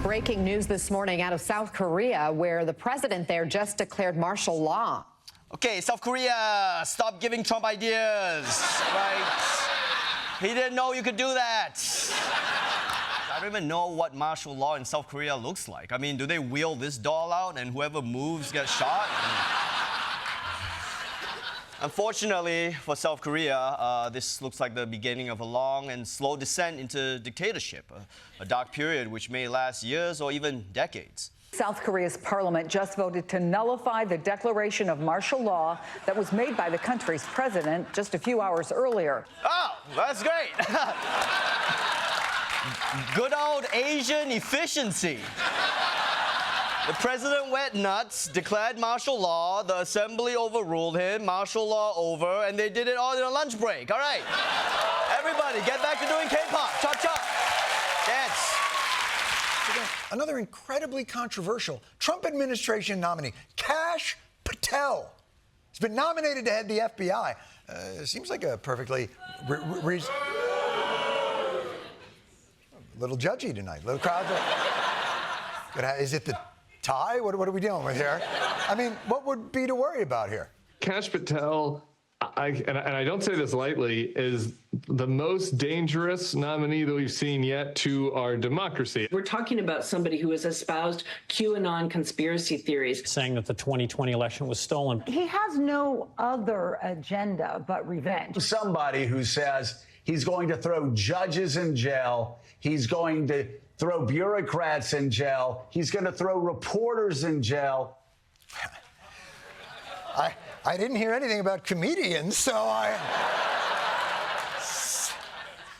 Breaking news this morning out of South Korea, where the president there just declared martial law. Okay, South Korea, stop giving Trump ideas, right? He didn't know you could do that. I don't even know what martial law in South Korea looks like. I mean, do they wheel this doll out and whoever moves gets shot? Unfortunately for South Korea, this looks like the beginning of a long and slow descent into dictatorship, a dark period which may last years or even decades. South Korea's parliament just voted to nullify the declaration of martial law that was made by the country's president just a few hours earlier. Oh, that's great. Good old Asian efficiency. The president went nuts, declared martial law, the assembly overruled him, martial law over, and they did it all in a lunch break. All right. Everybody, get back to doing K-pop. Chop, chop. Dance. Another incredibly controversial Trump administration nominee, Kash Patel, has been nominated to head the FBI. Seems like a perfectly little judgy tonight. Little crowd. Is it the tie? What are we dealing with here? I mean, what would be to worry about here? Kash Patel, and I don't say this lightly, is the most dangerous nominee that we've seen yet to our democracy. We're talking about somebody who has espoused QAnon conspiracy theories, saying that the 2020 election was stolen. He has no other agenda but revenge. Somebody who says he's going to throw judges in jail, he's going to throw bureaucrats in jail, he's going to throw reporters in jail. I didn't hear anything about comedians, so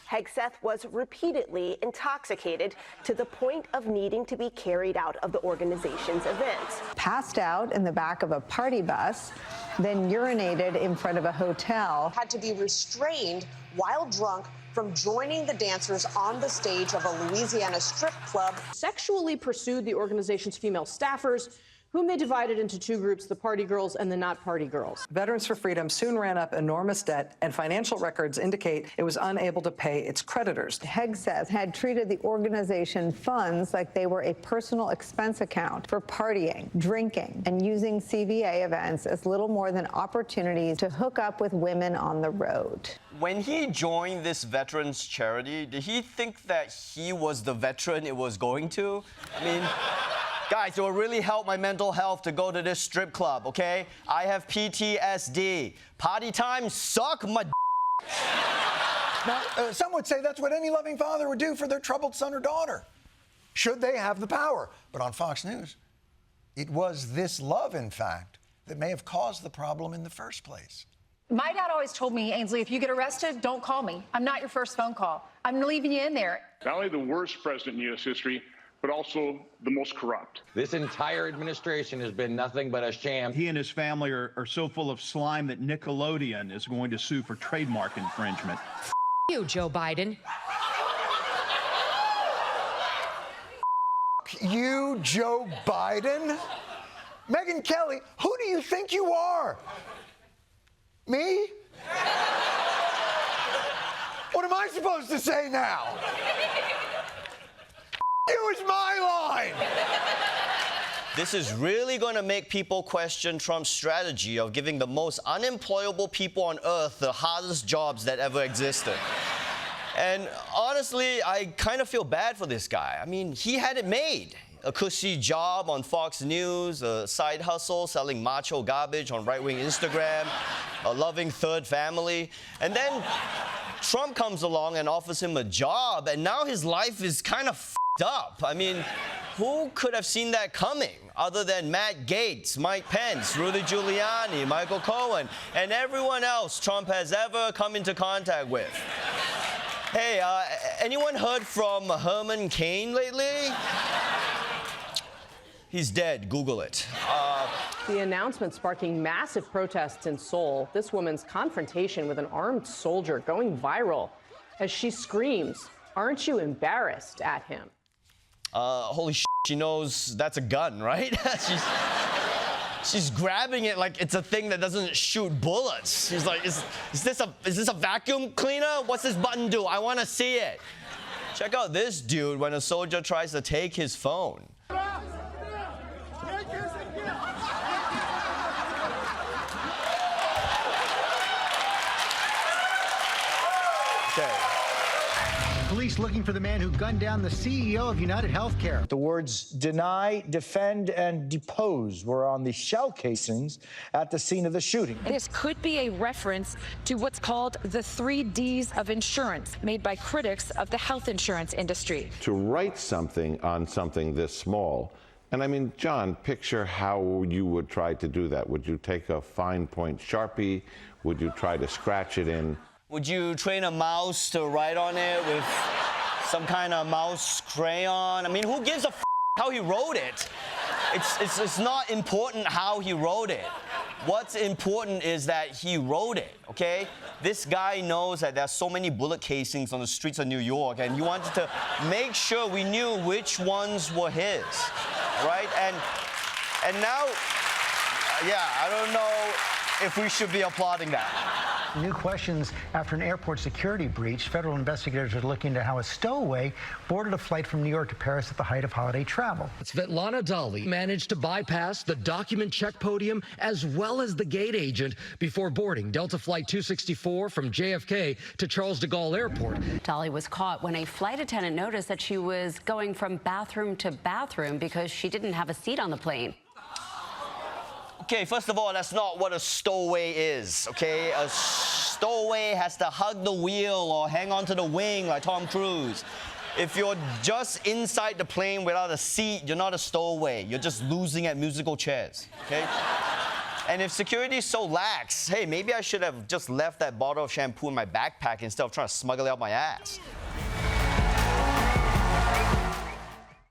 Hegseth was repeatedly intoxicated to the point of needing to be carried out of the organization's events. Passed out in the back of a party bus, then urinated in front of a hotel. Had to be restrained while drunk from joining the dancers on the stage of a Louisiana strip club. Sexually pursued the organization's female staffers, whom they divided into two groups, the party girls and the not party girls. Veterans for Freedom soon ran up enormous debt, and financial records indicate it was unable to pay its creditors. Hegseth had treated the organization funds like they were a personal expense account for partying, drinking, and using CVA events as little more than opportunities to hook up with women on the road. When he joined this veterans charity, did he think that he was the veteran it was going to? I mean, guys, it will really help my mental health to go to this strip club, okay? I have PTSD. Party time suck my Now, some would say that's what any loving father would do for their troubled son or daughter, should they have the power. But on Fox News, it was this love, in fact, that may have caused the problem in the first place. My dad always told me, Ainsley, if you get arrested, don't call me. I'm not your first phone call. I'm leaving you in there. Not only the worst president in U.S. history, but also the most corrupt. This entire administration has been nothing but a sham. He and his family are so full of slime that Nickelodeon is going to sue for trademark infringement. F you, Joe Biden. You, Joe Biden? Megyn Kelly, who do you think you are? Me? What am I supposed to say now? You is my line. This is really going to make people question Trump's strategy of giving the most unemployable people on earth the hardest jobs that ever existed. And honestly, I kind of feel bad for this guy. I mean, he had it made. A cushy job on Fox News, a side hustle selling macho garbage on right-wing Instagram, a loving third family. And then Trump comes along and offers him a job, and now his life is kind of f***ed up. I mean, who could have seen that coming other than Matt Gaetz, Mike Pence, Rudy Giuliani, Michael Cohen, and everyone else Trump has ever come into contact with? Hey, anyone heard from Herman Cain lately? He's dead. Google it. The announcement sparking massive protests in Seoul. This woman's confrontation with an armed soldier going viral as she screams, "Aren't you embarrassed?" at him. Holy shit, she knows that's a gun, right? She's grabbing it like it's a thing that doesn't shoot bullets. She's like, is this a vacuum cleaner? What's this button do? I want to see it. Check out this dude when a soldier tries to take his phone. Okay. Police looking for the man who gunned down the CEO of UnitedHealthcare. The words deny, defend, and depose were on the shell casings at the scene of the shooting. This could be a reference to what's called the 3 Ds of insurance, made by critics of the health insurance industry. To write something on something this small, and I mean, John, picture how you would try to do that. Would you take a fine point Sharpie? Would you try to scratch it in? Would you train a mouse to write on it with some kind of mouse crayon? I mean, who gives a how he wrote it? It's not important how he wrote it. What's important is that he wrote it, okay? This guy knows that there's so many bullet casings on the streets of New York, and he wanted to make sure we knew which ones were his, right? And now, yeah, I don't know if we should be applauding that. New questions after an airport security breach. Federal investigators are looking into how a stowaway boarded a flight from New York to Paris at the height of holiday travel. Svetlana Dali managed to bypass the document check podium as well as the gate agent before boarding Delta Flight 264 from JFK to Charles de Gaulle Airport. Dali was caught when a flight attendant noticed that she was going from bathroom to bathroom because she didn't have a seat on the plane. Okay, first of all, that's not what a stowaway is, okay? A stowaway has to hug the wheel or hang onto the wing like Tom Cruise. If you're just inside the plane without a seat, you're not a stowaway. You're just losing at musical chairs, okay? And if security is so lax, hey, maybe I should have just left that bottle of shampoo in my backpack instead of trying to smuggle it out my ass.